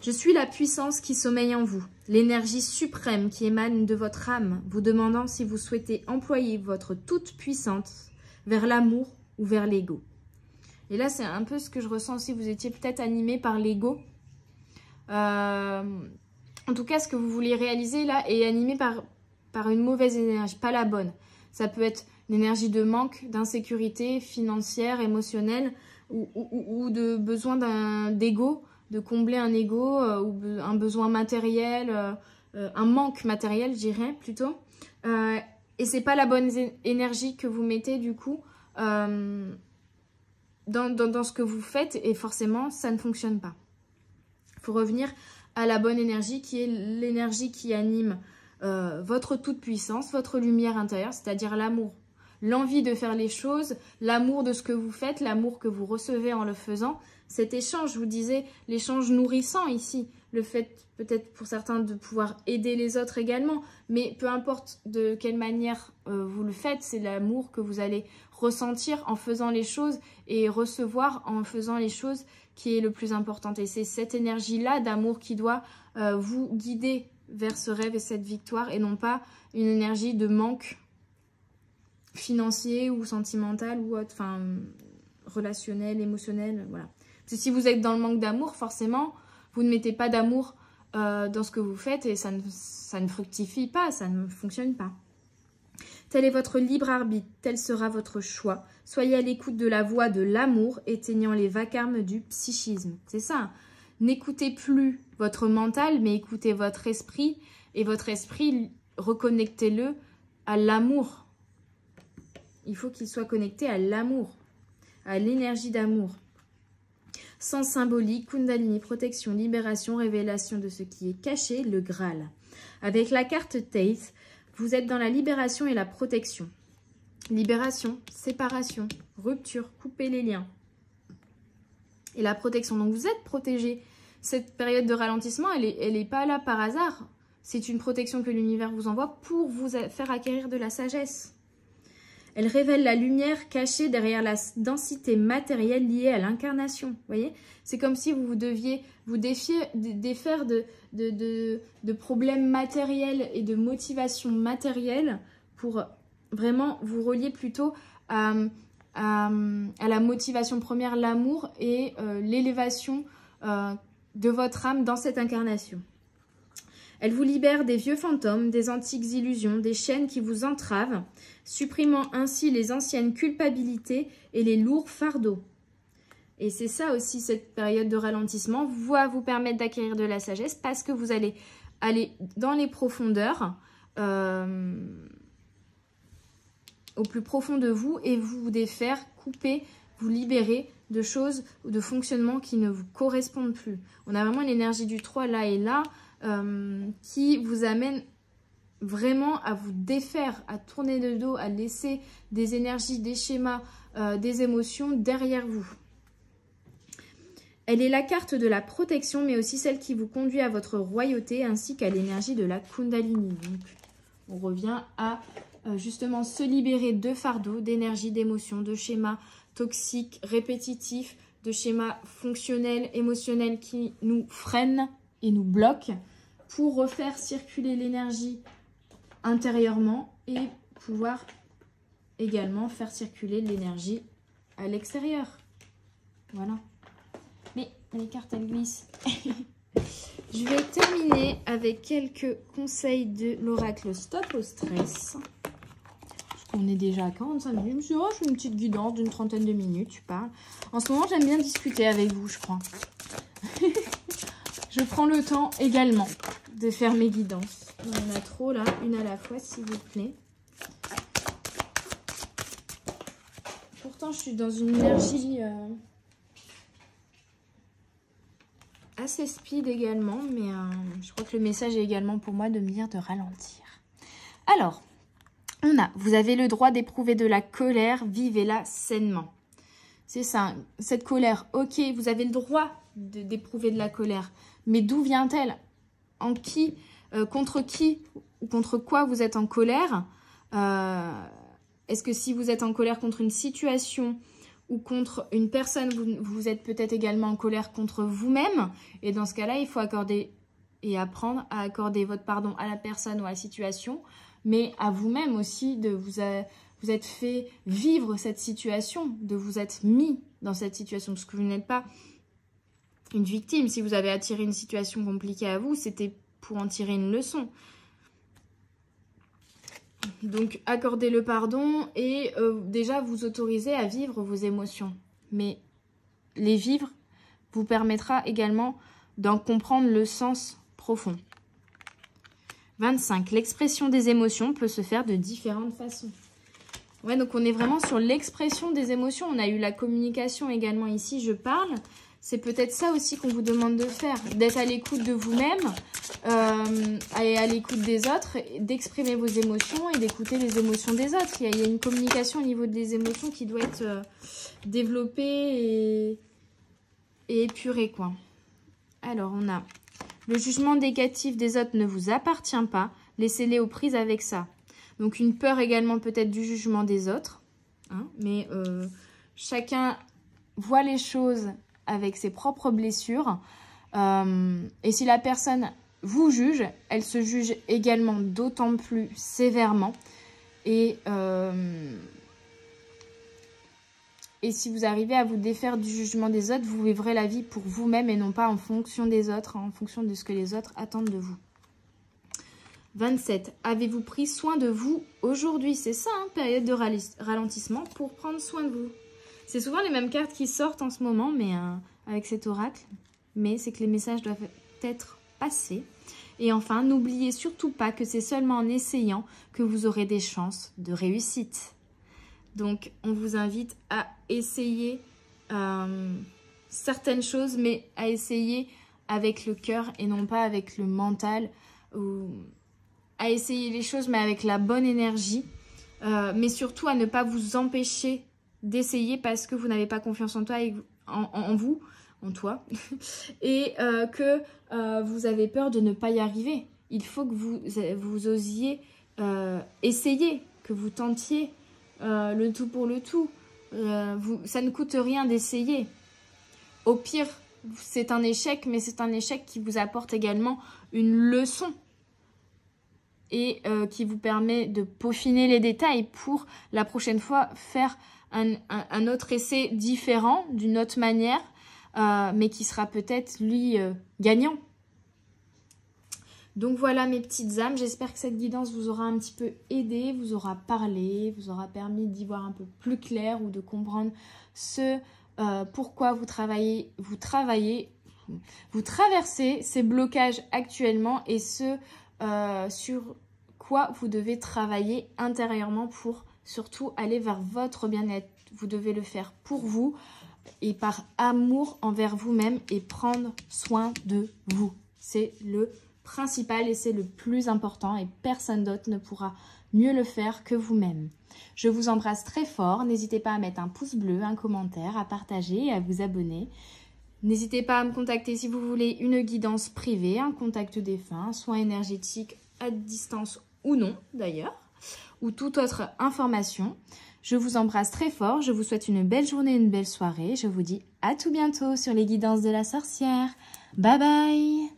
Speaker 1: Je suis la puissance qui sommeille en vous. L'énergie suprême qui émane de votre âme, vous demandant si vous souhaitez employer votre toute puissance vers l'amour ou vers l'ego. Et là, c'est un peu ce que je ressens aussi. Vous étiez peut-être animé par l'ego. En tout cas, ce que vous voulez réaliser, là, est animé par une mauvaise énergie, pas la bonne. Ça peut être l'énergie de manque, d'insécurité financière, émotionnelle ou de besoin d'ego, de combler un ego ou un besoin matériel, un manque matériel, je dirais plutôt. Et c'est pas la bonne énergie que vous mettez du coup dans ce que vous faites et forcément ça ne fonctionne pas. Il faut revenir à la bonne énergie qui est l'énergie qui anime votre toute puissance, votre lumière intérieure, c'est-à-dire l'amour. L'envie de faire les choses, l'amour de ce que vous faites, l'amour que vous recevez en le faisant. Cet échange, je vous disais, l'échange nourrissant ici. Le fait, peut-être pour certains, de pouvoir aider les autres également. Mais peu importe de quelle manière vous le faites, c'est l'amour que vous allez ressentir en faisant les choses et recevoir en faisant les choses qui est le plus important. Et c'est cette énergie-là d'amour qui doit vous guider vers ce rêve et cette victoire et non pas une énergie de manque financier ou sentimental ou autre, enfin relationnel, émotionnel, voilà. Parce que si vous êtes dans le manque d'amour, forcément, vous ne mettez pas d'amour dans ce que vous faites et ça ne fructifie pas, ça ne fonctionne pas. Tel est votre libre arbitre, tel sera votre choix. Soyez à l'écoute de la voix de l'amour, éteignant les vacarmes du psychisme. C'est ça. N'écoutez plus votre mental, mais écoutez votre esprit. Et votre esprit, reconnectez-le à l'amour. Il faut qu'il soit connecté à l'amour, à l'énergie d'amour. Sens symbolique, Kundalini, protection, libération, révélation de ce qui est caché, le Graal. Avec la carte Tails, vous êtes dans la libération et la protection. Libération, séparation, rupture, couper les liens. Et la protection, donc vous êtes protégé. Cette période de ralentissement, elle est pas là par hasard. C'est une protection que l'univers vous envoie pour vous faire acquérir de la sagesse. Elle révèle la lumière cachée derrière la densité matérielle liée à l'incarnation. Vous voyez, c'est comme si vous deviez vous défaire de problèmes matériels et de motivation matérielle pour vraiment vous relier plutôt à à la motivation première, l'amour et l'élévation de votre âme dans cette incarnation. Elle vous libère des vieux fantômes, des antiques illusions, des chaînes qui vous entravent, supprimant ainsi les anciennes culpabilités et les lourds fardeaux. Et c'est ça aussi, cette période de ralentissement va vous permettre d'acquérir de la sagesse parce que vous allez aller dans les profondeurs, au plus profond de vous et vous défaire, couper, vous libérer de choses ou de fonctionnements qui ne vous correspondent plus. On a vraiment l'énergie du 3 là et là qui vous amène vraiment à vous défaire, à tourner le dos, à laisser des énergies, des schémas, des émotions derrière vous. Elle est la carte de la protection, mais aussi celle qui vous conduit à votre royauté, ainsi qu'à l'énergie de la Kundalini. Donc, on revient à justement se libérer de fardeaux, d'énergie, d'émotions, de schémas toxiques, répétitifs, de schémas fonctionnels, émotionnels qui nous freinent et nous bloquent, pour refaire circuler l'énergie intérieurement et pouvoir également faire circuler l'énergie à l'extérieur. Voilà. Mais les cartes, elles glissent. Je vais terminer avec quelques conseils de l'oracle Stop au stress. Parce qu'on est déjà à 45 minutes. Je me suis dit, oh, je fais une petite guidance d'une 30aine de minutes, tu parles. En ce moment, j'aime bien discuter avec vous, je crois. Je prends le temps également de faire mes guidances. Il y en a trop là, une à la fois, s'il vous plaît. Pourtant, je suis dans une énergie assez speed également, mais je crois que le message est également pour moi de me dire de ralentir. Alors, vous avez le droit d'éprouver de la colère, vivez-la sainement. C'est ça, cette colère, ok, vous avez le droit d'éprouver de la colère, mais d'où vient-elle? En qui, contre qui ou contre quoi vous êtes en colère? Est-ce que si vous êtes en colère contre une situation ou contre une personne, vous êtes peut-être également en colère contre vous-même? Et dans ce cas-là, il faut accorder et apprendre à accorder votre pardon à la personne ou à la situation, mais à vous-même aussi, de vous êtes fait vivre cette situation, de vous être mis dans cette situation, parce que vous n'êtes pas une victime. Si vous avez attiré une situation compliquée à vous, c'était pour en tirer une leçon. Donc, accordez le pardon et déjà vous autorisez à vivre vos émotions. Mais les vivre vous permettra également d'en comprendre le sens profond. 25. L'expression des émotions peut se faire de différentes façons. Ouais, donc on est vraiment sur l'expression des émotions. On a eu la communication également ici, je parle. C'est peut-être ça aussi qu'on vous demande de faire, d'être à l'écoute de vous-même, et à l'écoute des autres, d'exprimer vos émotions et d'écouter les émotions des autres. Il y a une communication au niveau des émotions qui doit être développée et épurée, quoi. Alors, on a le jugement négatif des autres ne vous appartient pas, laissez-les aux prises avec ça. Donc, une peur également peut-être du jugement des autres, hein, mais chacun voit les choses avec ses propres blessures. Et si la personne vous juge, elle se juge également d'autant plus sévèrement. Et si vous arrivez à vous défaire du jugement des autres, vous vivrez la vie pour vous-même et non pas en fonction des autres, en fonction de ce que les autres attendent de vous. 27. Avez-vous pris soin de vous aujourd'hui? C'est ça, hein, période de ralentissement pour prendre soin de vous. C'est souvent les mêmes cartes qui sortent en ce moment, mais avec cet oracle. Mais c'est que les messages doivent être passés. Et enfin, n'oubliez surtout pas que c'est seulement en essayant que vous aurez des chances de réussite. Donc, on vous invite à essayer certaines choses, mais à essayer avec le cœur et non pas avec le mental. Ou à essayer les choses, mais avec la bonne énergie. Mais surtout à ne pas vous empêcher d'essayer parce que vous n'avez pas confiance en toi, en toi, et que vous avez peur de ne pas y arriver. Il faut que vous osiez essayer, que vous tentiez le tout pour le tout. Ça ne coûte rien d'essayer. Au pire, c'est un échec, mais c'est un échec qui vous apporte également une leçon et qui vous permet de peaufiner les détails pour la prochaine fois faire un autre essai différent, d'une autre manière, mais qui sera peut-être, lui, gagnant. Donc voilà mes petites âmes, j'espère que cette guidance vous aura un petit peu aidé, vous aura parlé, vous aura permis d'y voir un peu plus clair ou de comprendre ce pourquoi vous traversez ces blocages actuellement et ce sur quoi vous devez travailler intérieurement pour surtout aller vers votre bien-être. Vous devez le faire pour vous et par amour envers vous-même et prendre soin de vous. C'est le principal et c'est le plus important et personne d'autre ne pourra mieux le faire que vous-même. Je vous embrasse très fort. N'hésitez pas à mettre un pouce bleu, un commentaire, à partager et à vous abonner. N'hésitez pas à me contacter si vous voulez une guidance privée, un contact défunt, soin énergétique à distance ou non d'ailleurs, ou toute autre information. Je vous embrasse très fort. Je vous souhaite une belle journée, une belle soirée. Je vous dis à tout bientôt sur les guidances de la sorcière. Bye bye!